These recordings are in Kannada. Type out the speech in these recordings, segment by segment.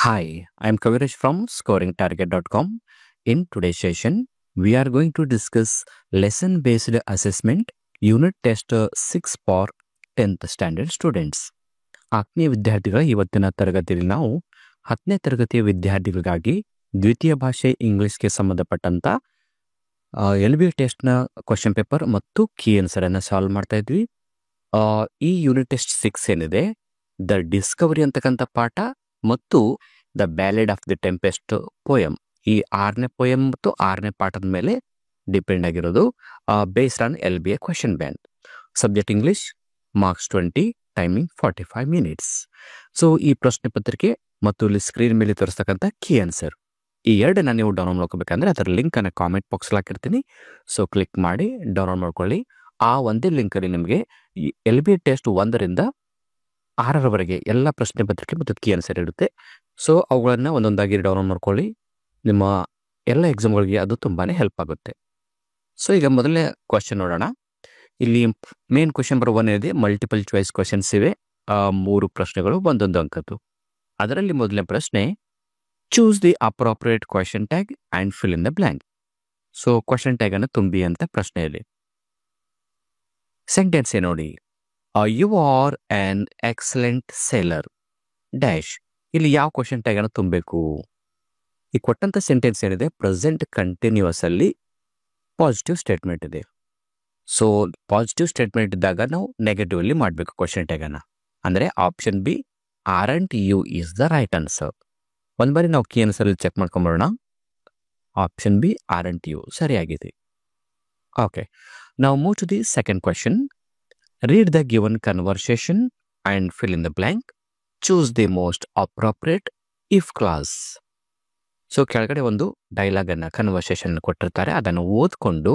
Hi, I'm Kaviresh from scoringtarget.com. In today's session, we are going to discuss lesson based assessment unit test 6 for 10th standard students. ಆತ್ಮೀಯ ವಿದ್ಯಾರ್ಥಿಗಳ ಇವತ್ತಿನ ತರಗತಿಯಲ್ಲಿ ನಾವು 10ನೇ ತರಗತಿಯ ವಿದ್ಯಾರ್ಥಿಗಳಿಗಾಗಿ ದ್ವಿತೀಯ ಭಾಷೆ ಇಂಗ್ಲಿಷ್ಗೆ ಸಂಬಂಧಪಟ್ಟಂತ LB ಟೆಸ್ಟ್ನ ಕ್ವಶನ್ ಪೇಪರ್ ಮತ್ತು ಕೀ ಆನ್ಸರ್ ಅನ್ನು ಸಾಲ್ವ್ ಮಾಡ್ತಾ ಇದ್ವಿ. ಈ ಯೂನಿಟ್ ಟೆಸ್ಟ್ 6 ಏನಿದೆ ದ ಡಿಸ್ಕವರಿ ಅಂತಕ್ಕಂಥ ಪಾಠ ಮತ್ತು the ballad of the tempest poem, ಈ 6ನೇ ಪೋಯಮ್ ಮತ್ತು 6ನೇ ಪಾಠದ ಮೇಲೆ ಡಿಪೆಂಡ್ ಆಗಿರೋದು. Based on LBA question bank. Subject English, marks 20, timing 45 minutes. So ಈ ಪ್ರಶ್ನೆ ಪತ್ರಿಕೆ ಮತ್ತು ಇಲ್ಲಿ ಸ್ಕ್ರೀನ್ ಮೇಲೆ ತೋರಿಸ್ತಕ್ಕಂಥ ಕೀ ಆನ್ಸರ್ ಈ ಎರಡನ್ನ ನೀವು ಡೌನ್ಲೋಡ್ ಮಾಡ್ಕೋಬೇಕಂದ್ರೆ ಅದರ ಲಿಂಕ್ ಅನ್ನು ಕಾಮೆಂಟ್ ಬಾಕ್ಸ್ ಹಾಕಿರ್ತೀನಿ. ಸೊ ಕ್ಲಿಕ್ ಮಾಡಿ ಡೌನ್ಲೋಡ್ ಮಾಡ್ಕೊಳ್ಳಿ. ಆ ಒಂದೇ ಲಿಂಕಲ್ಲಿ ನಿಮಗೆ ಈ LBA ಟೆಸ್ಟ್ 1ರಿಂದ 6ರವರೆಗೆ ಎಲ್ಲ ಪ್ರಶ್ನೆ ಪತ್ರಿಕೆ ಮತ್ತು ಕೀ ಆನ್ಸರ್ ಇರುತ್ತೆ. ಸೊ ಅವುಗಳನ್ನು ಒಂದೊಂದಾಗಿ ಡೌನ್ಲೋಡ್ ಮಾಡ್ಕೊಳ್ಳಿ. ನಿಮ್ಮ ಎಲ್ಲ ಎಕ್ಸಾಮ್ಗಳಿಗೆ ಅದು ತುಂಬಾ ಹೆಲ್ಪ್ ಆಗುತ್ತೆ. ಸೊ ಈಗ ಮೊದಲನೇ ಕ್ವಶನ್ ನೋಡೋಣ. ಇಲ್ಲಿ ಮೇನ್ ಕ್ವಶನ್ ನಂಬರ್ 1 ಇದೆ, ಮಲ್ಟಿಪಲ್ ಚಾಯ್ಸ್ ಕ್ವಶನ್ಸ್ ಇವೆ. 3 ಪ್ರಶ್ನೆಗಳು, ಒಂದೊಂದು ಅಂಕದ್ದು. ಅದರಲ್ಲಿ ಮೊದಲನೇ ಪ್ರಶ್ನೆ, choose the appropriate question tag and fill in the blank. So question tag ಅನ್ನು ತುಂಬಿ ಅಂತ ಪ್ರಶ್ನೆ ಇದೆ. ಸೆಂಟೆನ್ಸ್ ನೋಡಿ, you are an excellent sailor dash. ಇಲ್ಲಿ ಯಾವ ಕ್ವಶನ್ ಟ್ಯಾಗ್ ಅನ್ನು ತುಂಬಬೇಕು? ಈ ಕೊಟ್ಟಂತ ಸೆಂಟೆನ್ಸ್ ಏನಿದೆ ಪ್ರೆಸೆಂಟ್ ಕಂಟಿನ್ಯೂಸ್ ಅಲ್ಲಿ ಪಾಸಿಟಿವ್ ಸ್ಟೇಟ್ಮೆಂಟ್ ಇದೆ. ಸೊ ಪಾಸಿಟಿವ್ ಸ್ಟೇಟ್ಮೆಂಟ್ ಇದ್ದಾಗ ನಾವು ನೆಗೆಟಿವ್ ಅಲ್ಲಿ ಮಾಡಬೇಕು ಕ್ವಶನ್ ಟ್ಯಾಗ್ ಅನ್ನ. ಅಂದ್ರೆ option B aren't you is the right answer. ಒಂದ್ ಬಾರಿ ನಾವು ಕೀ ಆನ್ಸರ್ ಚೆಕ್ ಮಾಡ್ಕೊಂಬರೋಣ. ಆಪ್ಷನ್ ಬಿ ಆರ್ಂಟ್ ಯು ಸರಿಯಾಗಿದೆ. ಓಕೆ, ನಾವು move to the second question. Read the given conversation and fill in the blank. Choose the most appropriate if clause. So ಕೆಳಗಡೆ ಒಂದು ಡೈಲಾಗ್ ಅನ್ನ ಕನ್ವರ್ಸೇಷನ್ ಕೊಟ್ಟಿರ್ತಾರೆ, ಅದನ್ನು ಓದ್ಕೊಂಡು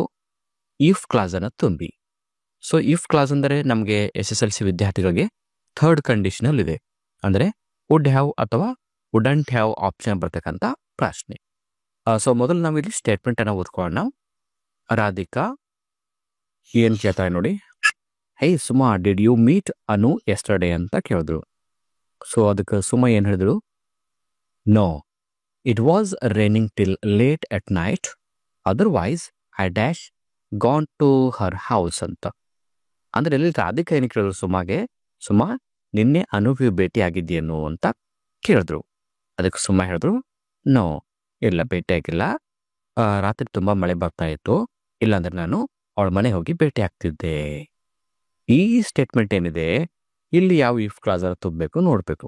ಇಫ್ ಕ್ಲಾಸ್ ಅನ್ನ ತುಂಬಿ. ಸೊ ಇಫ್ ಕ್ಲಾಸ್ ಅಂದರೆ ನಮಗೆ SSLC ವಿದ್ಯಾರ್ಥಿಗಳಿಗೆ ಥರ್ಡ್ ಕಂಡೀಷನಲ್ ಇದೆ. ಅಂದ್ರೆ ವುಡ್ ಹ್ಯಾವ್ ಅಥವಾ ವುಡಂಟ್ ಹ್ಯಾವ್ ಆಪ್ಷನ್ ಬರ್ತಕ್ಕಂಥ ಪ್ರಶ್ನೆ. ಸೊ ಮೊದಲು ನಾವು ಇಲ್ಲಿ ಸ್ಟೇಟ್ಮೆಂಟ್ ಅನ್ನ ಓದ್ಕೊಳ್ಳೋಣ. ರಾಧಿಕಾ ಏನ್ ಕೇಳ್ತಾರೆ ನೋಡಿ, hey Suma, did you meet Anu yesterday ಅಂತ ಕೇಳಿದ್ರು. ಸೊ ಅದಕ್ಕೆ ಸುಮಾ ಏನ್ ಹೇಳಿದ್ರು, no, it was raining till late at night, otherwise I dash gone to her house ಅಂತ. ಅಂದ್ರೆ ಇಲ್ಲಿ ರಾಧಿಕಾ ಏನು ಕೇಳಿದ್ರು ಸುಮಾಗೆ, ಸುಮಾ ನಿನ್ನೆ ಅನುಭವಿ ಭೇಟಿ ಆಗಿದ್ಯೇನು ಅಂತ ಕೇಳಿದ್ರು. ಅದಕ್ಕೆ ಸುಮಾ ಹೇಳಿದ್ರು, ನೋ, ಇಲ್ಲ ಭೇಟಿ ಆಗಿಲ್ಲ, ರಾತ್ರಿ ತುಂಬಾ ಮಳೆ ಬರ್ತಾ ಇತ್ತು, ಇಲ್ಲಾಂದ್ರೆ ನಾನು ಅವಳ ಮನೆ ಹೋಗಿ ಭೇಟಿ ಆಗ್ತಿದ್ದೆ. ಈ ಸ್ಟೇಟ್ಮೆಂಟ್ ಏನಿದೆ ಇಲ್ಲಿ ಯಾವ ಇಫ್ ಕ್ಲಾಸ್ ಅನ್ನು ತುಂಬಬೇಕು ನೋಡ್ಬೇಕು.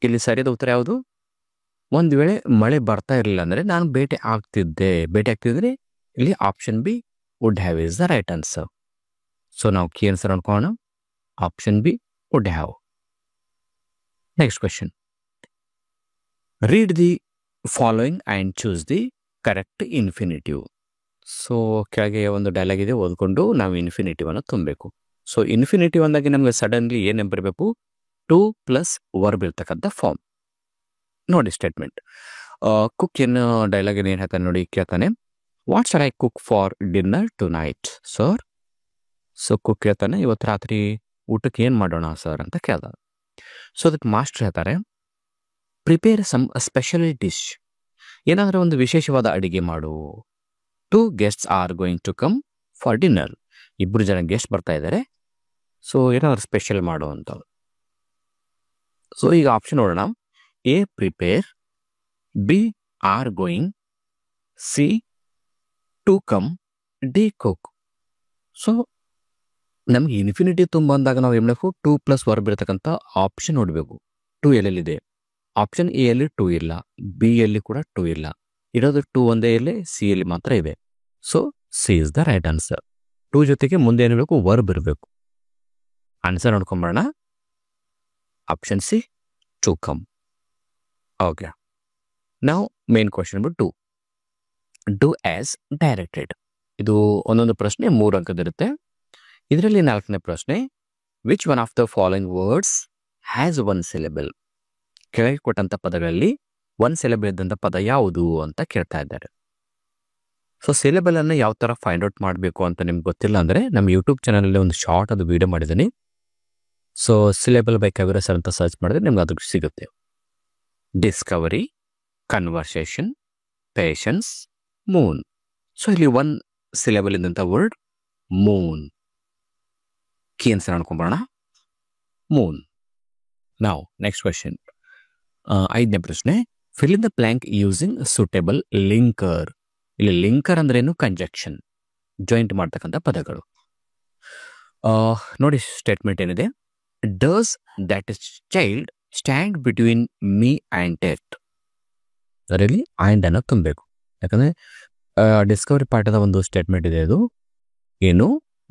ಇಲ್ಲಿ ಸರಿಯಾದ ಉತ್ತರ ಯಾವುದು? ಒಂದ್ ವೇಳೆ ಮಳೆ ಬರ್ತಾ ಇರಲಿಲ್ಲ ಅಂದ್ರೆ ನಾನು ಭೇಟಿ ಆಗ್ತಿದ್ರೆ ಇಲ್ಲಿ option B would have is the right answer. So ನಾವು ಕೀ ಆನ್ಸರ್ ಅನ್ಕೋಣ, option B would have. Next question, read the following and choose the correct infinitive. So ಕೆಳಗೆ ಒಂದು ಡೈಲಾಗ್ ಇದೆ, ಓದ್ಕೊಂಡು ನಾವು ಇನ್ಫಿನಿಟಿವ್ ಅನ್ನು ತುಂಬಬೇಕು. ಸೊ ಇನ್ಫಿನಿಟಿವ್ ಅಂದಾಗೆ ನಮ್ಗೆ ಸಡನ್ಲಿ ಏನ್ ಬರಬೇಕು? ಟು ಪ್ಲಸ್ ವರ್ಬ್ ಇರ್ತಕ್ಕಂಥ ಫಾರ್ಮ್. ನೋಡಿ ಸ್ಟೇಟ್ಮೆಂಟ್, ಕುಕ್ ಏನು ಡೈಲಾಗ್ ಏನು ಹೇಳ್ತಾನೆ ನೋಡಿ, ಕೇಳ್ತಾನೆ, what shall I cook for dinner tonight sir. So cook ಹೇಳ್ತಾನೆ, ಇವತ್ತು ರಾತ್ರಿ ಊಟಕ್ಕೆ ಏನ್ ಮಾಡೋಣ ಸರ್ ಅಂತ ಕೇಳ್ದ. ಸೊ ಅದಕ್ಕೆ ಮಾಸ್ಟರ್ ಹೇಳ್ತಾರೆ, ಪ್ರಿಪೇರ್ ಸಮ್ ಸ್ಪೆಷಲ್ ಡಿಶ್, ಏನಾದ್ರೆ ಒಂದು ವಿಶೇಷವಾದ ಅಡಿಗೆ ಮಾಡು. 2 guests are going to come for dinner, 2 ಜನ ಗೆಸ್ಟ್ ಬರ್ತಾ ಇದ್ದಾರೆ, ಸೊ ಏನಾದ್ರು ಸ್ಪೆಷಲ್ ಮಾಡು ಅಂತ. ಸೊ ಈಗ ಆಪ್ಷನ್ ನೋಡೋಣ. A prepare, B are going, C to come, D cook. So ನಮ್ಗೆ ಇನ್ಫಿನಿಟಿ ತುಂಬ ಅಂದಾಗ ನಾವು ಏನ್ ಮಾಡಬೇಕು? 2 ಪ್ಲಸ್ ವರ್ಬ್ ಇರತಕ್ಕಂಥ ಆಪ್ಷನ್ ನೋಡಬೇಕು. 2 ಎಲ್ಲೆಲ್ಲಿದೆ? ಆಪ್ಷನ್ ಎ ಅಲ್ಲಿ 2 ಇಲ್ಲ, ಬಿ ಯಲ್ಲಿ ಕೂಡ 2 ಇಲ್ಲ, ಇರೋದು 2 ಒಂದೇ ಇಲ್ಲಿ, ಸಿ ಯಲ್ಲಿ ಮಾತ್ರ ಇದೆ. So C is the right answer. 2 ಜೊತೆಗೆ ಮುಂದೆ ಏನಿರಬೇಕು? ವರ್ಬ್ ಇರಬೇಕು. ಆನ್ಸರ್ ನೋಡ್ಕೊಂಬರೋಣ. Option C to come. Okay, ನಾವು main question number 2, do as directed. ಇದು ಒಂದೊಂದು ಪ್ರಶ್ನೆ 3 ಅಂಕದಿರುತ್ತೆ. ಇದರಲ್ಲಿ 4ನೇ ಪ್ರಶ್ನೆ, which one of the following words has 1 syllable. ಕೆಳಗೆ ಕೊಟ್ಟಂತ ಪದಗಳಲ್ಲಿ 1 ಸಿಲೆಬಲ್ ಇದ್ದಂಥ ಪದ ಯಾವುದು ಅಂತ ಕೇಳ್ತಾ ಇದ್ದಾರೆ. ಸೊ ಸಿಲೆಬಲ್ ಅನ್ನು ಯಾವ ತರ ಫೈಂಡ್ ಔಟ್ ಮಾಡಬೇಕು ಅಂತ ನಿಮ್ಗೆ ಗೊತ್ತಿಲ್ಲ ಅಂದ್ರೆ ನಮ್ಮ ಯೂಟ್ಯೂಬ್ ಚಾನಲ್ ಒಂದು ಶಾರ್ಟ್ ಅದು ವಿಡಿಯೋ ಮಾಡಿದ್ದೀನಿ. ಸೊ ಸಿಲೆಬಲ್ ಬೈ ಕವಿರಸ್ ಅಂತ ಸರ್ಚ್ ಮಾಡಿದ್ರೆ ನಿಮ್ಗೆ ಅದಕ್ಕೆ ಸಿಗುತ್ತೆ. Discovery, conversation, patience, moon. So ಇಲ್ಲಿ ಒನ್ ಸಿಲೆಬಲ್ ಇದ್ದಂಥ ವರ್ಡ್ ಮೂನ್. ಕೀ ಆನ್ಸರ್ ಅನ್ಕೊಂಬರೋಣ, ಮೂನ್. ನಾವು ನೆಕ್ಸ್ಟ್ ಕ್ವೆಶನ್, 5ನೇ ಪ್ರಶ್ನೆ. Fill in the blank using suitable linker. ಇಲ್ಲಿ ಲಿಂಕರ್ ಅಂದ್ರೇನು? ಕಂಜಕ್ಷನ್, ಜಾಯಿಂಟ್ ಮಾಡ್ತಕ್ಕಂಥ ಪದಗಳು. ನೋಡಿ ಸ್ಟೇಟ್ಮೆಂಟ್ ಏನಿದೆ, does that is child stand between me and death. ಅದರಲ್ಲಿ ಆ್ಯಂಡ್ ಅನ್ನು ತುಂಬಬೇಕು, ಯಾಕಂದರೆ ಡಿಸ್ಕವರಿ ಪಾಠದ ಒಂದು ಸ್ಟೇಟ್ಮೆಂಟ್ ಇದೆ. ಅದು ಏನು?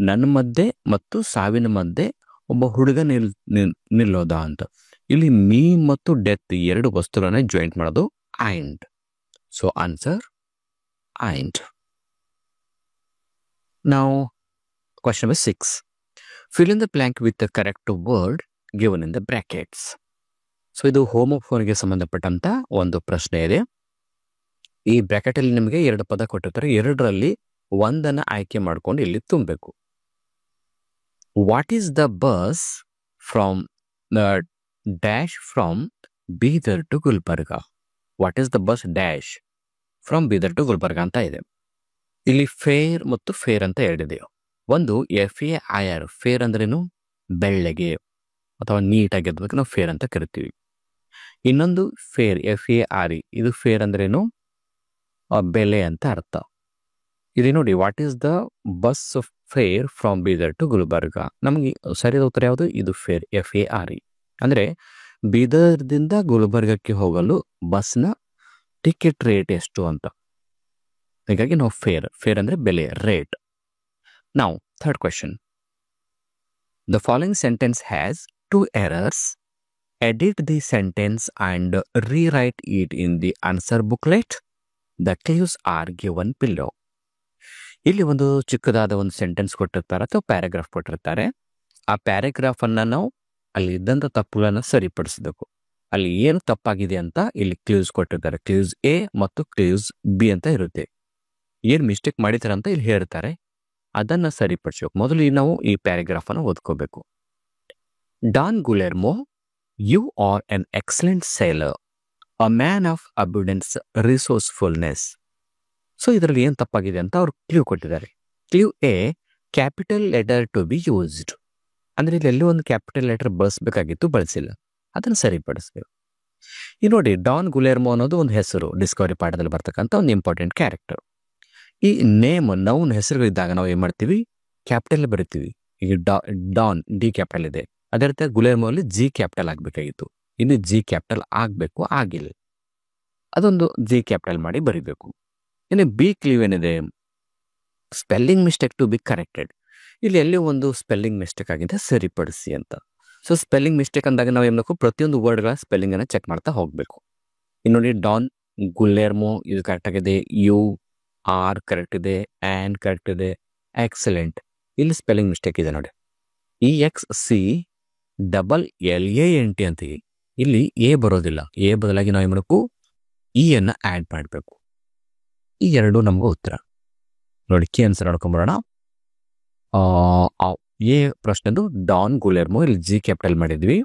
ನನ್ನ ಮಧ್ಯೆ ಮತ್ತು ಸಾವಿನ ಮಧ್ಯೆ ಒಬ್ಬ ಹುಡುಗ ನಿಲ್ಲೋದ ಅಂತ. ಇಲ್ಲಿ ಮೀ ಮತ್ತು ಡೆತ್ ಎರಡು ವಸ್ತುಗಳನ್ನ ಜಾಯಿಂಟ್ ಮಾಡೋದು ಆ್ಯಂಡ್. So answer and. ನಾವು question number 6. Fill in the blank with the correct word given in the brackets. So ಇದು ಹೋಮೋಫೋನ್ಗೆ ಸಂಬಂಧಪಟ್ಟಂತ ಒಂದು ಪ್ರಶ್ನೆ ಇದೆ. ಈ ಬ್ರಾಕೆಟಲ್ಲಿ ನಿಮಗೆ 2 ಪದ ಕೊಟ್ಟಿರ್ತಾರೆ, 2ರಲ್ಲಿ ಒಂದನ್ನು ಆಯ್ಕೆ ಮಾಡ್ಕೊಂಡು ಇಲ್ಲಿ ತುಂಬಬೇಕು. What is the bus from dash from Bidar to Gulbarga. What is the bus dash from Bidar to Gulbarga ಅಂತ ಇದೆ. ಇಲ್ಲಿ ಫೇರ್ ಮತ್ತು ಫೇರ್ ಅಂತ ಎರಡಿದೆ. ಒಂದು FAIR, ಫೇರ್ ಅಂದ್ರೇನು? ಬೆಳ್ಳಗೆ ಅಥವಾ ನೀಟಾಗಿ ಇರ್ಬೇಕು, ನಾವು ಫೇರ್ ಅಂತ ಕರಿತೀವಿ. ಇನ್ನೊಂದು ಫೇರ್ FARE, ಇದು ಫೇರ್ ಅಂದ್ರೇನು? ಬೆಲೆ ಅಂತ ಅರ್ಥ. ಇಲ್ಲಿ ನೋಡಿ, what is the bus fare from Bidar to Gulbarga. ನಮಗೆ ಸರಿಯಾದ ಉತ್ತರ ಯಾವುದು? ಇದು ಫೇರ್ FARE. ಅಂದರೆ ಬೀದರ್ದಿಂದ ಗುಲ್ಬರ್ಗಕ್ಕೆ ಹೋಗಲು ಬಸ್ನ ಟಿಕೆಟ್ ರೇಟ್ ಎಷ್ಟು ಅಂತ. ಹೀಗಾಗಿ ನಾವು ಫೇರ್ ಅಂದರೆ ಬೆಲೆ, ರೇಟ್. ನಾವು third question. The following sentence has 2 errors. Edit the sentence and rewrite it in the answer booklet. The clues are given below. ಇಲ್ಲಿ ಒಂದು ಚಿಕ್ಕದಾದ ಒಂದು ಸೆಂಟೆನ್ಸ್ ಕೊಟ್ಟಿರ್ತಾರೆ ಅಥವಾ ಪ್ಯಾರಾಗ್ರಾಫ್ ಕೊಟ್ಟಿರ್ತಾರೆ. ಆ ಪ್ಯಾರಾಗ್ರಾಫನ್ನು ನಾವು ಅಲ್ಲಿ ಇದ್ದಂಥ ತಪ್ಪುಗಳನ್ನು ಸರಿಪಡಿಸಬೇಕು. ಅಲ್ಲಿ ಏನು ತಪ್ಪಾಗಿದೆ ಅಂತ ಇಲ್ಲಿ ಕ್ಲೂಸ್ ಕೊಟ್ಟಿರ್ತಾರೆ. ಕ್ಲೂಸ್ A ಮತ್ತು ಕ್ಲೂಸ್ B ಅಂತ ಇರುತ್ತೆ. ಏನು ಮಿಸ್ಟೇಕ್ ಮಾಡಿದ್ದಾರೆ ಅಂತ ಇಲ್ಲಿ ಹೇಳ್ತಾರೆ, ಅದನ್ನು ಸರಿಪಡಿಸಬೇಕು. ಮೊದಲು ನಾವು ಈ ಪ್ಯಾರಾಗ್ರಾಫನ್ನು ಓದ್ಕೋಬೇಕು. Don Guillermo, you are an excellent sailor, a man of abundance, resourcefulness. So ಇದರಲ್ಲಿ ಏನು ತಪ್ಪಾಗಿದೆ ಅಂತ ಅವ್ರು ಕ್ಲೂ ಕೊಟ್ಟಿದ್ದಾರೆ. Clue A, capital letter to be used. ಅಂದರೆ ಇಲ್ಲಿ ಒಂದು ಕ್ಯಾಪಿಟಲ್ ಲೆಟರ್ ಬಳಸಬೇಕಾಗಿತ್ತು, ಬಳಸಿಲ್ಲ, ಅದನ್ನು ಸರಿಪಡಿಸ್ಬೇಕು. ಈ ನೋಡಿ, ಡಾನ್ ಗುಲೆರ್ಮೋ ಅನ್ನೋದು ಒಂದು ಹೆಸರು, ಡಿಸ್ಕವರಿ ಪಾಠದಲ್ಲಿ ಬರ್ತಕ್ಕಂಥ ಒಂದು ಇಂಪಾರ್ಟೆಂಟ್ ಕ್ಯಾರೆಕ್ಟರ್. ಈ ನೇಮ್ ನೌನ್ ಹೆಸರುಗಳಿದ್ದಾಗ ನಾವು ಏನು ಮಾಡ್ತೀವಿ? ಕ್ಯಾಪಿಟಲ್ ಬರಿತೀವಿ. ಈಗ ಡಾನ್ D ಕ್ಯಾಪಿಟಲ್ ಇದೆ, ಅದೇ ರೀತಿ ಗುಲೆರ್ಮೋ ಅಲ್ಲಿ G ಕ್ಯಾಪಿಟಲ್ ಆಗಬೇಕಾಗಿತ್ತು. ಇನ್ನು G ಕ್ಯಾಪಿಟಲ್ ಆಗಬೇಕು, ಆಗಿಲ್ಲ. ಅದೊಂದು G ಕ್ಯಾಪಿಟಲ್ ಮಾಡಿ ಬರಿಬೇಕು. ಇನ್ನು B ಕ್ಲೂ ಏನಿದೆ? Spelling mistake to be corrected. ಇಲ್ಲಿ ಎಲ್ಲಿ ಒಂದು ಸ್ಪೆಲ್ಲಿಂಗ್ ಮಿಸ್ಟೇಕ್ ಆಗಿದೆ, ಸರಿಪಡಿಸಿ ಅಂತ. ಸೊ ಸ್ಪೆಲ್ಲಿಂಗ್ ಮಿಸ್ಟೇಕ್ ಅಂದಾಗ ನಾವು ಏನು ಮಾಡಬೇಕು? ಪ್ರತಿಯೊಂದು ವರ್ಡ್ಗಳ ಸ್ಪೆಲ್ಲಿಂಗನ್ನು ಚೆಕ್ ಮಾಡ್ತಾ ಹೋಗಬೇಕು. ಇನ್ನು ನೋಡಿ, ಡಾನ್ ಗುಲೆರ್ಮೋ ಇದು ಕರೆಕ್ಟ್ ಆಗಿದೆ, UR ಕರೆಕ್ಟ್ ಇದೆ, ಆ್ಯನ್ ಕರೆಕ್ಟ್ ಇದೆ, ಎಕ್ಸಲೆಂಟ್. ಇಲ್ಲಿ ಸ್ಪೆಲ್ಲಿಂಗ್ ಮಿಸ್ಟೇಕ್ ಇದೆ ನೋಡಿ, EXCLLANT ಅಂತ. ಇಲ್ಲಿ A ಬರೋದಿಲ್ಲ, A ಬದಲಾಗಿ ನಾವು ಏನು ಮಾಡಬೇಕು? E ಅನ್ನು ಆ್ಯಡ್ ಮಾಡಬೇಕು. ಈ ಎರಡು ನಮಗೂ ಉತ್ತರ. ನೋಡಿ, ಕೀ ಆನ್ಸರ್ ನೋಡ್ಕೊಂಬರೋಣ. A ಪ್ರಶ್ನೆದು ಡಾನ್ ಗುಲೆರ್ಮೋ, ಇಲ್ಲಿ G ಕ್ಯಾಪಿಟಲ್ ಮಾಡಿದ್ವಿ.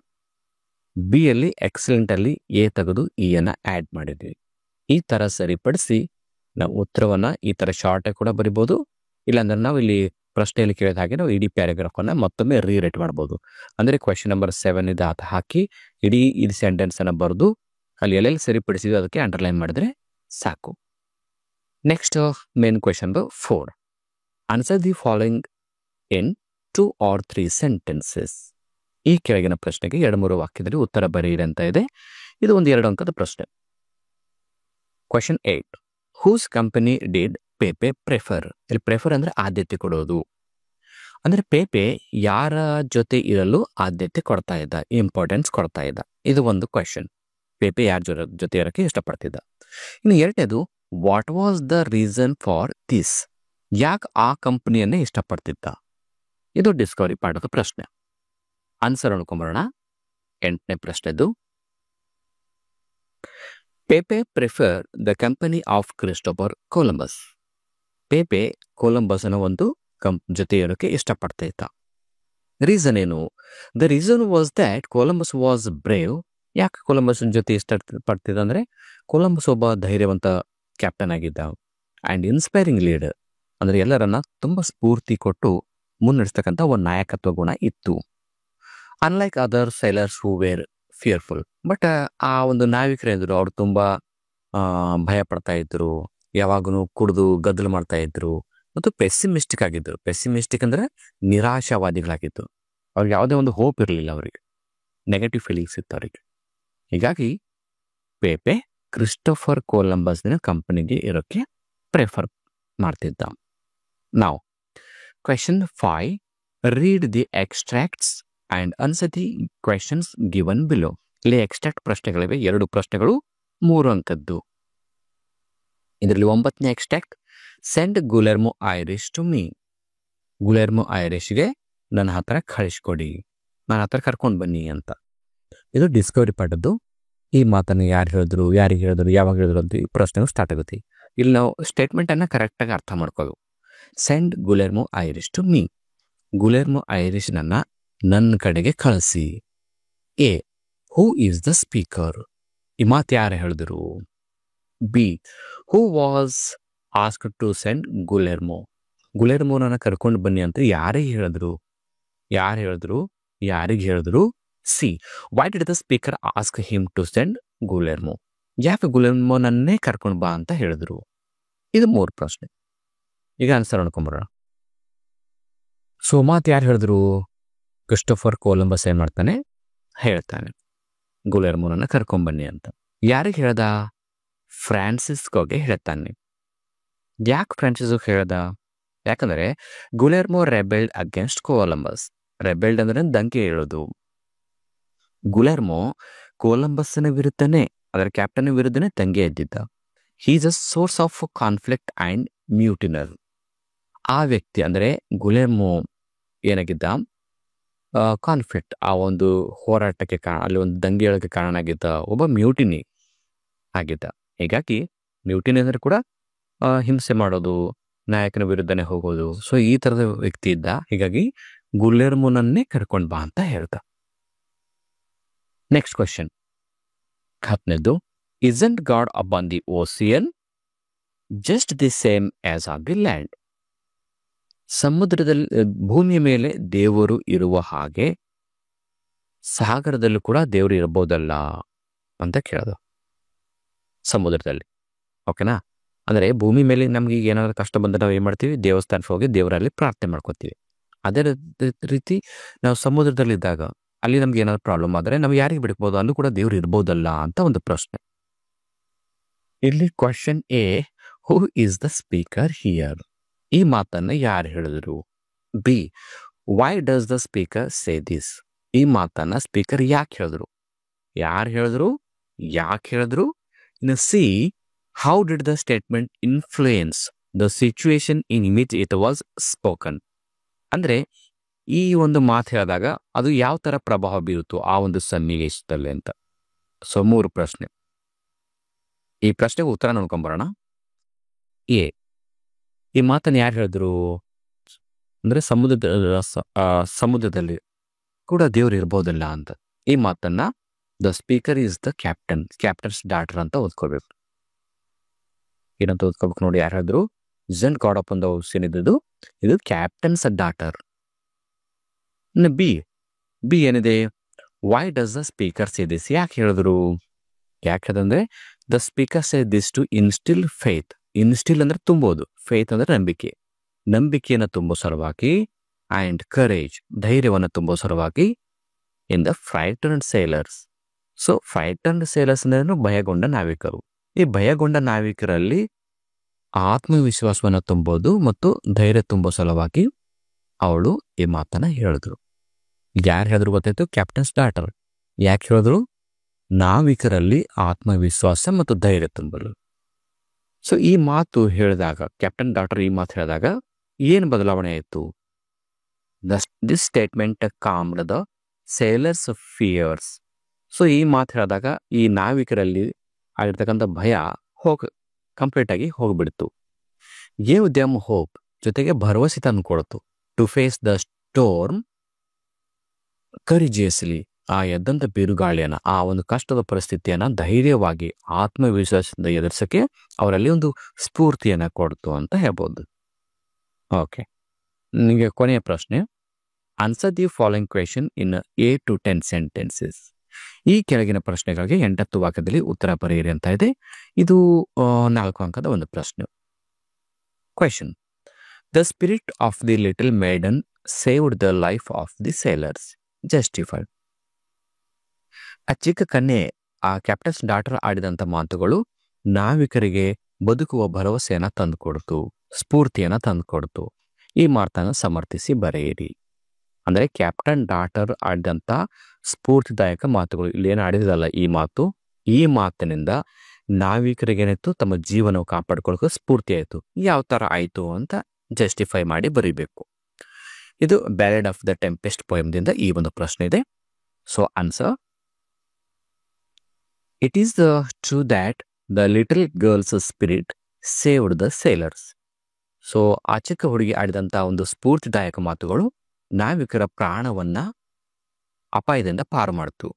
B ಅಲ್ಲಿ ಎಕ್ಸಲೆಂಟಲ್ಲಿ A ತೆಗೆದು E ಅನ್ನು ಆ್ಯಡ್ ಮಾಡಿದ್ವಿ. ಈ ಥರ ಸರಿಪಡಿಸಿ ನಾವು ಉತ್ತರವನ್ನು ಈ ಥರ ಶಾರ್ಟಾಗಿ ಕೂಡ ಬರಿಬೋದು. ಇಲ್ಲಾಂದ್ರೆ ನಾವು ಇಲ್ಲಿ ಪ್ರಶ್ನೆಯಲ್ಲಿ ಕೇಳಿದ ಹಾಗೆ ನಾವು ಇಡೀ ಪ್ಯಾರಾಗ್ರಾಫನ್ನು ಮತ್ತೊಮ್ಮೆ ರೀರೈಟ್ ಮಾಡ್ಬೋದು. ಅಂದರೆ ಕ್ವೆಶನ್ ನಂಬರ್ 7 ಇದೆ ಆತ ಹಾಕಿ ಇಡೀ ಇದು ಸೆಂಟೆನ್ಸನ್ನು ಬರೆದು ಅಲ್ಲಿ ಎಲ್ಲೆಲ್ಲಿ ಸರಿಪಡಿಸಿದ್ವಿ ಅದಕ್ಕೆ ಅಂಡರ್ಲೈನ್ ಮಾಡಿದ್ರೆ ಸಾಕು. Next main question number 4. Answer the following in 2 or 3 sentences. ಈ ಕೆಳಗಿನ ಪ್ರಶ್ನೆಗೆ 2-3 ವಾಕ್ಯದಲ್ಲಿ ಉತ್ತರ ಬರೆಯಿರಿ ಅಂತ ಇದೆ. ಇದು ಒಂದು 2 ಅಂಕದ ಪ್ರಶ್ನೆ. Question 8. Whose company did Pepe prefer. ಇಲ್ಲಿ ಪ್ರೆಫರ್ ಅಂದರೆ ಆದ್ಯತೆ ಕೊಡೋದು. ಅಂದರೆ ಪೇಪೆ ಯಾರ ಜೊತೆ ಇರಲು ಆದ್ಯತೆ ಕೊಡ್ತಾ ಇದ್ದ, ಇಂಪಾರ್ಟೆನ್ಸ್ ಕೊಡ್ತಾ ಇದ್ದ. ಇದು ಒಂದು ಕ್ವೆಶನ್. ಪೇಪೆ ಯಾರ ಜೊತೆ ಇರೋಕ್ಕೆ ಇಷ್ಟಪಡ್ತಿದ್ದ. ಇನ್ನು 2ನೇದು, what was the reason for this. ಯಾಕೆ ಆ ಕಂಪನಿಯನ್ನೇ ಇಷ್ಟಪಡ್ತಿದ್ದ. ಇದು ಡಿಸ್ಕವರಿ ಪಾಠದ ಪ್ರಶ್ನೆ. ಆನ್ಸರ್ ಅನ್ಕೊಂಬರೋಣ. 8ನೇ ಪ್ರಶ್ನೆದು, Pepe prefer the company of Christopher Columbus. Pepe ಕೊಲಂಬಸ್ನ ಒಂದು ಜೊತೆ ಇರೋಕ್ಕೆ ಇಷ್ಟಪಡ್ತಾ ಇದ್ದ. ರೀಸನ್ ಏನು? The reason was that Columbus was brave ಯಾಕೆ ಕೊಲಂಬಸ್ ಜೊತೆ ಇಷ್ಟ ಪಡ್ತಿದ್ದ ಅಂದರೆ ಕೊಲಂಬಸ್ ಒಬ್ಬ ಧೈರ್ಯವಂತ ಕ್ಯಾಪ್ಟನ್ ಆಗಿದ್ದ ಆ್ಯಂಡ್ ಇನ್ಸ್ಪೈರಿಂಗ್ ಲೀಡರ್, ಅಂದರೆ ಎಲ್ಲರನ್ನ ತುಂಬ ಸ್ಫೂರ್ತಿ ಕೊಟ್ಟು ಮುನ್ನಡೆಸ್ತಕ್ಕಂಥ ಒಂದು ನಾಯಕತ್ವ ಗುಣ ಇತ್ತು. Unlike other ಸೈಲರ್ಸ್ who were fearful. But ಆ ಒಂದು ನಾವಿಕರೇಂದ್ರು ಅವ್ರು ತುಂಬ ಭಯ ಪಡ್ತಾ ಇದ್ರು, ಯಾವಾಗೂ ಕುಡಿದು ಗದ್ದಲು ಮಾಡ್ತಾ ಇದ್ರು ಮತ್ತು ಪೆಸ್ಸಿಮಿಸ್ಟಿಕ್ ಆಗಿದ್ದರು. ಪೆಸ್ಸಿಮಿಸ್ಟಿಕ್ ಅಂದರೆ ನಿರಾಶಾವಾದಿಗಳಾಗಿದ್ದು, ಅವ್ರಿಗೆ ಯಾವುದೇ ಒಂದು ಹೋಪ್ ಇರಲಿಲ್ಲ, ಅವರಿಗೆ ನೆಗೆಟಿವ್ ಫೀಲಿಂಗ್ಸ್ ಇತ್ತು ಅವರಿಗೆ. ಹೀಗಾಗಿ ಪೇಪೆ ಕ್ರಿಸ್ಟೋಫರ್ ಕೊಲಂಬಸ್ನ ಕಂಪನಿಗೆ ಇರೋಕ್ಕೆ ಪ್ರಿಫರ್ ಮಾಡ್ತಿದ್ದ. ನಾವು question 5, read the extracts and answer the questions given below. ಇಲ್ಲಿ ಎಕ್ಸ್ಟ್ರಾಕ್ಟ್ ಪ್ರಶ್ನೆಗಳಿವೆ, 2 ಪ್ರಶ್ನೆಗಳು, 3 ಅಂಕದ್ದು. ಇದರಲ್ಲಿ 9ನೇ extract, send Guillermo Irish to me. Guillermo ಐರಿಶ್ಗೆ ನನ್ನ ಹತ್ರ ಕಳಿಸ್ಕೊಡಿ, ನನ್ನ ಹತ್ರ ಕರ್ಕೊಂಡು ಬನ್ನಿ ಅಂತ. ಇದು ಡಿಸ್ಕವರಿ ಪಾಠದ್ದು. ಈ ಮಾತನ್ನು ಯಾರು ಹೇಳಿದ್ರು, ಯಾರಿಗೆ ಹೇಳಿದ್ರು, ಯಾವಾಗ ಹೇಳಿದ್ರು ಅಂತ ಈ ಪ್ರಶ್ನೆಗಳು ಸ್ಟಾರ್ಟ್ ಆಗುತ್ತೆ. ಇಲ್ಲಿ ನಾವು ಸ್ಟೇಟ್ಮೆಂಟನ್ನು ಕರೆಕ್ಟಾಗಿ ಅರ್ಥ ಮಾಡ್ಕೋದು. Send Guillermo Irish to me. Guillermo Irish ನನ್ನ ಕಡೆಗೆ ಕಳಿಸಿ. A, who is the speaker. ಈ ಮಾತು ಯಾರು ಹೇಳಿದ್ರು? B, who was asked to send Guillermo. ಗುಲೆರ್ಮೋನನ್ನು ಕರ್ಕೊಂಡು ಬನ್ನಿ ಅಂತ ಯಾರಿಗೆ ಹೇಳಿದ್ರು? ಯಾರಿಗೆ ಹೇಳಿದ್ರು? C, why did the speaker ask him to send Guillermo. ಯಾಕೆ ಗುಲೆರ್ಮೋನನ್ನೇ ಕರ್ಕೊಂಡು ಬಾ ಅಂತ ಹೇಳಿದ್ರು? ಇದು 3 ಪ್ರಶ್ನೆ. ಈಗ ಆನ್ಸರ್ ನೋಡ್ಕೊಂಬರೋಣ. ಸೊ ಮಾತು ಯಾರು ಹೇಳಿದ್ರು? ಕ್ರಿಸ್ಟೋಫರ್ ಕೊಲಂಬಸ್ ಏನು ಮಾಡ್ತಾನೆ? ಹೇಳ್ತಾನೆ ಗುಲೆರ್ಮೋನನ್ನು ಕರ್ಕೊಂಬನ್ನಿ ಅಂತ. ಯಾರಿಗೆ ಹೇಳ್ದ? ಫ್ರಾನ್ಸಿಸ್ಕೋಗೆ ಹೇಳ್ತಾನೆ. ಯಾಕೆ ಫ್ರಾನ್ಸಿಸ್ಕೋಗೆ ಹೇಳ್ದ? ಯಾಕಂದರೆ ಗುಲೆರ್ಮೋ ರೆಬೆಲ್ಡ್ ಅಗೇನ್ಸ್ಟ್ ಕೊಲಂಬಸ್. ರೆಬೆಲ್ಡ್ ಅಂದರೆ ದಂಗೆ ಹೇಳೋದು. ಗುಲೆರ್ಮೋ ಕೊಲಂಬಸ್ನ ವಿರುದ್ಧನೇ, ಅದರ ಕ್ಯಾಪ್ಟನ್ ವಿರುದ್ಧನೇ ದಂಗೆ ಎದ್ದಿದ್ದ. He is a source of conflict and mutineer. ಆ ವ್ಯಕ್ತಿ ಅಂದರೆ ಗುಲೆರ್ಮೋ ಏನಾಗಿದ್ದ? ಕಾನ್ಫ್ಲಿಕ್ಟ್, ಆ ಒಂದು ಹೋರಾಟಕ್ಕೆ ಅಲ್ಲಿ ಒಂದು ದಂಗೆ ಹೇಳೋಕ್ಕೆ ಕಾರಣ ಆಗಿದ್ದ ಒಬ್ಬ ಮ್ಯೂಟಿನಿ ಆಗಿದ್ದ. ಹೀಗಾಗಿ ಮ್ಯೂಟಿನಿ ಅಂದರೆ ಕೂಡ ಹಿಂಸೆ ಮಾಡೋದು, ನಾಯಕನ ವಿರುದ್ಧನೇ ಹೋಗೋದು. ಸೊ ಈ ಥರದ ವ್ಯಕ್ತಿ ಇದ್ದ. ಹೀಗಾಗಿ ಗುಲೆರ್ಮೋನನ್ನೇ ಕರ್ಕೊಂಡು ಬಾ ಅಂತ ಹೇಳ್ದ. ನೆಕ್ಸ್ಟ್ ಕ್ವೆಶನ್, 10ನೇದು, isn't God upon the ocean just the same as on the land. ಸಮುದ್ರದಲ್ಲಿ, ಭೂಮಿಯ ಮೇಲೆ ದೇವರು ಇರುವ ಹಾಗೆ ಸಾಗರದಲ್ಲೂ ಕೂಡ ದೇವರು ಇರಬಹುದಲ್ಲ ಅಂತ ಕೇಳೋದು. ಸಮುದ್ರದಲ್ಲಿ, ಓಕೆನಾ? ಅಂದರೆ ಭೂಮಿ ಮೇಲೆ ನಮ್ಗೆ ಈಗ ಏನಾದರೂ ಕಷ್ಟ ಬಂದರೆ ನಾವು ಏನು ಮಾಡ್ತೀವಿ? ದೇವಸ್ಥಾನಕ್ಕೆ ಹೋಗಿ ದೇವರಲ್ಲಿ ಪ್ರಾರ್ಥನೆ ಮಾಡ್ಕೊತೀವಿ. ಅದೇ ರೀತಿ ನಾವು ಸಮುದ್ರದಲ್ಲಿದ್ದಾಗ ಅಲ್ಲಿ ನಮ್ಗೆ ಏನಾದ್ರು ಪ್ರಾಬ್ಲಮ್ ಆದರೆ ನಾವು ಯಾರಿಗೆ ಬಿಡ್ಬೋದು? ಅಲ್ಲೂ ಕೂಡ ದೇವ್ರು ಇರ್ಬೋದಲ್ಲ ಅಂತ ಒಂದು ಪ್ರಶ್ನೆ. ಇಲ್ಲಿ question A, who is the speaker here. ಈ ಮಾತನ್ನು ಯಾರು ಹೇಳಿದ್ರು? B, Y does the speaker say this. ಈ ಮಾತನ್ನು ಸ್ಪೀಕರ್ ಯಾಕೆ ಹೇಳಿದ್ರು? ಯಾರು ಹೇಳಿದ್ರು? ಯಾಕೆ ಹೇಳಿದ್ರು? ಇನ್ನು C, how did the statement influence the situation in which it was spoken. ಅಂದರೆ ಈ ಒಂದು ಮಾತು ಹೇಳಿದಾಗ ಅದು ಯಾವ ಥರ ಪ್ರಭಾವ ಬೀರುತ್ತೋ ಆ ಒಂದು ಸನ್ನಿವೇಶದಲ್ಲಿ ಅಂತ. ಸೊ 3 ಪ್ರಶ್ನೆ. ಈ ಪ್ರಶ್ನೆಗೆ ಉತ್ತರ ನೋಡ್ಕೊಂಬರೋಣ. ಎ, ಈ ಮಾತನ್ನು ಯಾರು ಹೇಳಿದ್ರು? ಅಂದರೆ ಸಮುದ್ರದಲ್ಲಿ ಕೂಡ ದೇವ್ರು ಇರ್ಬೋದಲ್ಲ ಅಂತ. ಈ ಮಾತನ್ನು the speaker is the captain's daughter ಅಂತ ಓದ್ಕೋಬೇಕು. ಏನಂತ ಓದ್ಕೋಬೇಕು ನೋಡಿ, ಯಾರು ಹೇಳಿದ್ರು? Isn't God upon the ocean ಇದ್ದದ್ದು ಇದು ಕ್ಯಾಪ್ಟನ್ಸ್ ಡಾಟರ್. ಬಿ ಏನಿದೆ? Why does the speaker say this. ಯಾಕೆ ಹೇಳಿದ್ರು? ಯಾಕೆ ಹೇಳಿದ್ರೆ the speaker say this to instill faith. Instill ಅಂದರೆ ತುಂಬೋದು, ಫೇತ್ ಅಂದರೆ ನಂಬಿಕೆ. ನಂಬಿಕೆಯನ್ನು ತುಂಬೋ ಸಲುವಾಗಿ ಆ್ಯಂಡ್ ಕರೇಜ್, ಧೈರ್ಯವನ್ನು ತುಂಬೋ ಸಲುವಾಗಿ in the frightened sailors. So frightened sailors ಅಂದರೆ ಭಯಗೊಂಡ ನಾವಿಕರು. ಈ ಭಯಗೊಂಡ ನಾವಿಕರಲ್ಲಿ ಆತ್ಮವಿಶ್ವಾಸವನ್ನು ತುಂಬೋದು ಮತ್ತು ಧೈರ್ಯ ತುಂಬೋ ಸಲುವಾಗಿ ಅವಳು ಈ ಮಾತನ್ನು ಹೇಳಿದ್ರು. ಯಾರು ಹೇಳಿದ್ರು ಗೊತ್ತಾಯ್ತು? Captains daughter. ಯಾಕೆ ಹೇಳಿದ್ರು? ನಾವಿಕರಲ್ಲಿ ಆತ್ಮವಿಶ್ವಾಸ ಮತ್ತು ಧೈರ್ಯ ತುಂಬಲು. ಸೊ ಈ ಮಾತು ಹೇಳಿದಾಗ, ಕ್ಯಾಪ್ಟನ್ ಡಾಟರ್ ಈ ಮಾತು ಹೇಳಿದಾಗ ಏನು ಬದಲಾವಣೆ ಆಯಿತು? This statement calmed the sailors fears. So ಈ ಮಾತು ಹೇಳಿದಾಗ ಈ ನಾವಿಕರಲ್ಲಿ ಆಗಿರ್ತಕ್ಕಂಥ ಭಯ ಕಂಪ್ಲೀಟಾಗಿ ಹೋಗ್ಬಿಡ್ತು. ಗೇವ್ ದೆಮ್ ಹೋಪ್, ಜೊತೆಗೆ ಭರವಸೆ ತಂದು ಕೊಡ್ತು. ಟು ಫೇಸ್ ದ ಸ್ಟೋರ್ಮ್ ಕರಿಜಿಯಸ್ಲಿ, ಆ ಎದ್ದಂಥ ಬಿರುಗಾಳಿಯನ್ನು, ಆ ಒಂದು ಕಷ್ಟದ ಪರಿಸ್ಥಿತಿಯನ್ನು ಧೈರ್ಯವಾಗಿ ಆತ್ಮವಿಶ್ವಾಸದಿಂದ ಎದುರಿಸೋಕ್ಕೆ ಅವರಲ್ಲಿ ಒಂದು ಸ್ಫೂರ್ತಿಯನ್ನು ಕೊಡ್ತು ಅಂತ ಹೇಳ್ಬೋದು. ಓಕೆ, ನಿಮಗೆ ಕೊನೆಯ ಪ್ರಶ್ನೆ. Answer the following question in 8 to 10 sentences. ಈ ಕೆಳಗಿನ ಪ್ರಶ್ನೆಗಳಿಗೆ 8 ವಾಕ್ಯದಲ್ಲಿ ಉತ್ತರ ಬರೆಯಿರಿ ಅಂತ ಇದೆ. ಇದು 4 ಅಂಕದ ಒಂದು ಪ್ರಶ್ನೆ. Question: the spirit of the little maiden saved the life of the sailors. Justified. ಆ ಚಿಕ್ಕ ಕನ್ಯೆ, ಆ ಕ್ಯಾಪ್ಟನ್ಸ್ ಡಾಟರ್ ಆಡಿದಂಥ ಮಾತುಗಳು ನಾವಿಕರಿಗೆ ಬದುಕುವ ಭರವಸೆಯನ್ನು ತಂದುಕೊಡ್ತು, ಸ್ಫೂರ್ತಿಯನ್ನು ತಂದುಕೊಡ್ತು. ಈ ಮಾತನ್ನು ಸಮರ್ಥಿಸಿ ಬರೆಯಿರಿ. ಅಂದರೆ ಕ್ಯಾಪ್ಟನ್ ಡಾಟರ್ ಆಡಿದಂಥ ಸ್ಫೂರ್ತಿದಾಯಕ ಮಾತುಗಳು, ಇಲ್ಲೇನು ಆಡಿದಲ್ಲ ಈ ಮಾತಿನಿಂದ ನಾವಿಕರಿಗೇನಿತ್ತು, ತಮ್ಮ ಜೀವನ ಕಾಪಾಡ್ಕೊಳ್ಳೋಕೆ ಸ್ಫೂರ್ತಿ ಆಯಿತು. ಯಾವ ಥರ ಆಯಿತು ಅಂತ ಜಸ್ಟಿಫೈ ಮಾಡಿ ಬರೀಬೇಕು. ಇದು ಬ್ಯಾಲೆಡ್ ಆಫ್ ದ ಟೆಂಪೆಸ್ಟ್ ಪೋಯಮ್ದಿಂದ ಈ ಒಂದು ಪ್ರಶ್ನೆ ಇದೆ. So answer: it is the true that the little girls spirit saved the sailors. So ಆ ಚಿಕ್ಕ ಹುಡುಗಿ ಆಡಿದಂಥ ಒಂದು ಸ್ಫೂರ್ತಿದಾಯಕ ಮಾತುಗಳು ನಾವಿಕರ ಪ್ರಾಣವನ್ನ ಅಪಾಯದಿಂದ ಪಾರು ಮಾಡ್ತು.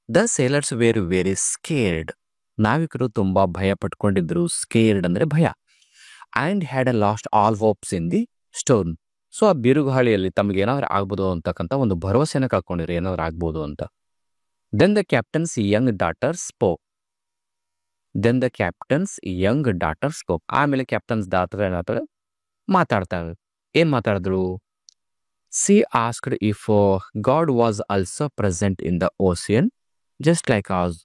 The sailors were very scared. ನಾವಿಕರು ತುಂಬಾ ಭಯ ಪಟ್ಕೊಂಡಿದ್ರು. ಸ್ಕೇರ್ಡ್ ಅಂದ್ರೆ ಭಯ. And had a lost all hopes in the storm. So ಆ ಬಿರುಗಾಳಿಯಲ್ಲಿ ತಮಗೆ ಏನಾದ್ರು ಆಗ್ಬೋದು ಅಂತಕ್ಕಂಥ ಒಂದು ಭರವಸೆನ ಕಳ್ಕೊಂಡಿದ್ರು, ಏನಾದ್ರು ಆಗ್ಬೋದು ಅಂತ. Then the captain's young daughter spoke. ಆಮೇಲೆ ಕ್ಯಾಪ್ಟನ್ಸ್ ಡಾಟರ್ ಏನಾಗ್ತಾರೆ, ಮಾತಾಡ್ತಾರೆ. ಏನ್ ಮಾತಾಡಿದ್ರು? She asked if God was also present in the ocean just like as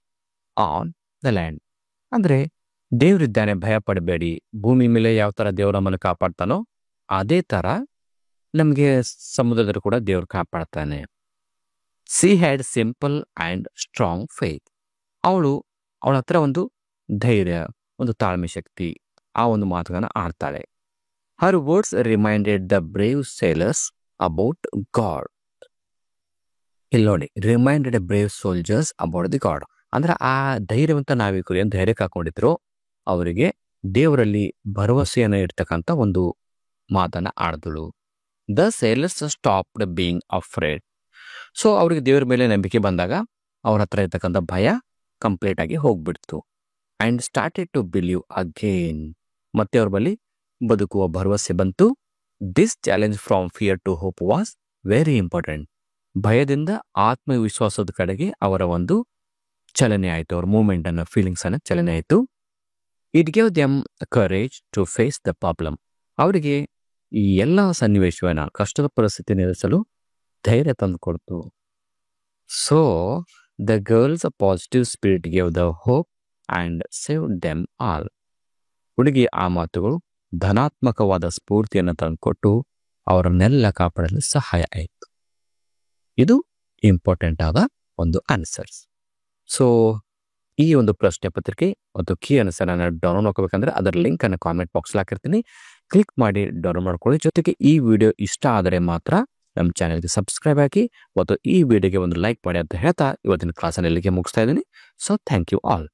on the land. ಅಂದ್ರೆ ದೇವ್ರಿದ್ದಾನೆ, ಭಯ ಪಡಬೇಡಿ. ಭೂಮಿ ಮೇಲೆ ಯಾವ ತರ ದೇವ್ರು ನಮ್ಮನ್ನು ಕಾಪಾಡ್ತಾನೋ ಅದೇ ತರ ನಮಗೆ ಸಮುದ್ರದಲ್ಲಿ ಕೂಡ ದೇವ್ರು ಕಾಪಾಡ್ತಾನೆ. She had simple and strong faith. ಅವಳ ಹತ್ರ ಒಂದು ಧೈರ್ಯ, ಒಂದು ತಾಳ್ಮೆ ಶಕ್ತಿ, ಆ ಒಂದು ಮಾತುಗಳನ್ನ ಆಡ್ತಾಳೆ. Her words reminded the brave sailors about God. ಇಲ್ಲಿ ನೋಡಿ, reminded brave soldiers about the God. ಅಂದ್ರೆ ಆ ಧೈರ್ಯವಂತ ನಾವಿಕರು ಏನು ಧೈರ್ಯ ಕಾಕೊಂಡಿದ್ರು, ಅವರಿಗೆ ದೇವರಲ್ಲಿ ಭರವಸೆಯನ್ನು ಇರ್ತಕ್ಕಂಥ ಒಂದು ಮಾತನ್ನ ಆಡಿದಳು. The sailors stopped being afraid. So ಅವ್ರಿಗೆ ದೇವರ ಮೇಲೆ ನಂಬಿಕೆ ಬಂದಾಗ ಅವ್ರ ಹತ್ರ ಇರ್ತಕ್ಕಂಥ ಭಯ ಕಂಪ್ಲೀಟ್ ಆಗಿ ಹೋಗ್ಬಿಡ್ತು. And started to believe again. ಮತ್ತೆ ಅವ್ರ ಬಳಿ ಬದುಕುವ ಭರವಸೆ ಬಂತು. This challenge from fear to hope was very important. ಭಯದಿಂದ ಆತ್ಮವಿಶ್ವಾಸದ ಕಡೆಗೆ ಅವರ ಒಂದು ಚಲನೆ ಆಯಿತು, ಅವ್ರ ಮೂವ್ಮೆಂಟ್ ಅನ್ನ, ಫೀಲಿಂಗ್ಸ್ ಅನ್ನ ಚಲನೆ ಆಯಿತು. It gave them courage to face the problem. ಅವರಿಗೆ ಈ ಎಲ್ಲ ಸನ್ನಿವೇಶವನ್ನ, ಕಷ್ಟದ ಪರಿಸ್ಥಿತಿ ಎದುರಿಸಲು ಧೈರ್ಯ ತಂದು ಕೊಡ್ತು. So the girls positive spirit gave the hope and save them all. ಹುಡುಗಿ ಆ ಮಾತುಗಳು ಧನಾತ್ಮಕವಾದ ಸ್ಫೂರ್ತಿಯನ್ನು ತಂದುಕೊಟ್ಟು ಅವರನ್ನೆಲ್ಲ ಕಾಪಾಡಲು ಸಹಾಯ ಆಯಿತು. ಇದು ಇಂಪಾರ್ಟೆಂಟ್ ಆದ ಒಂದು ಆನ್ಸರ್ಸ್. ಸೊ ಈ ಒಂದು ಪ್ರಶ್ನೆ ಪತ್ರಿಕೆ ಮತ್ತು ಕೀ ಆನ್ಸರ್ ಅನ್ನು ಡೌನ್ಲೋಡ್ ಮಾಡ್ಕೋಬೇಕಂದ್ರೆ ಅದರ ಲಿಂಕ್ ಅನ್ನು ಕಾಮೆಂಟ್ ಬಾಕ್ಸ್ ಹಾಕಿರ್ತೀನಿ. ಕ್ಲಿಕ್ ಮಾಡಿ ಡೌನ್ಲೋಡ್ ಮಾಡ್ಕೊಳ್ಳಿ. ಜೊತೆಗೆ ಈ ವಿಡಿಯೋ ಇಷ್ಟ ಆದರೆ ಮಾತ್ರ ನಮ್ಮ ಚಾನೆಲ್ಗೆ ಸಬ್ಸ್ಕ್ರೈಬ್ ಆಗಿ ಮತ್ತು ಈ ವಿಡಿಯೋಗೆ ಒಂದು ಲೈಕ್ ಮಾಡಿ ಅಂತ ಹೇಳ್ತಾ ಇವತ್ತಿನ ಕ್ಲಾಸನ್ನು ಇಲ್ಲಿಗೆ ಮುಗಿಸ್ತಾ ಇದ್ದೀನಿ. So thank you all.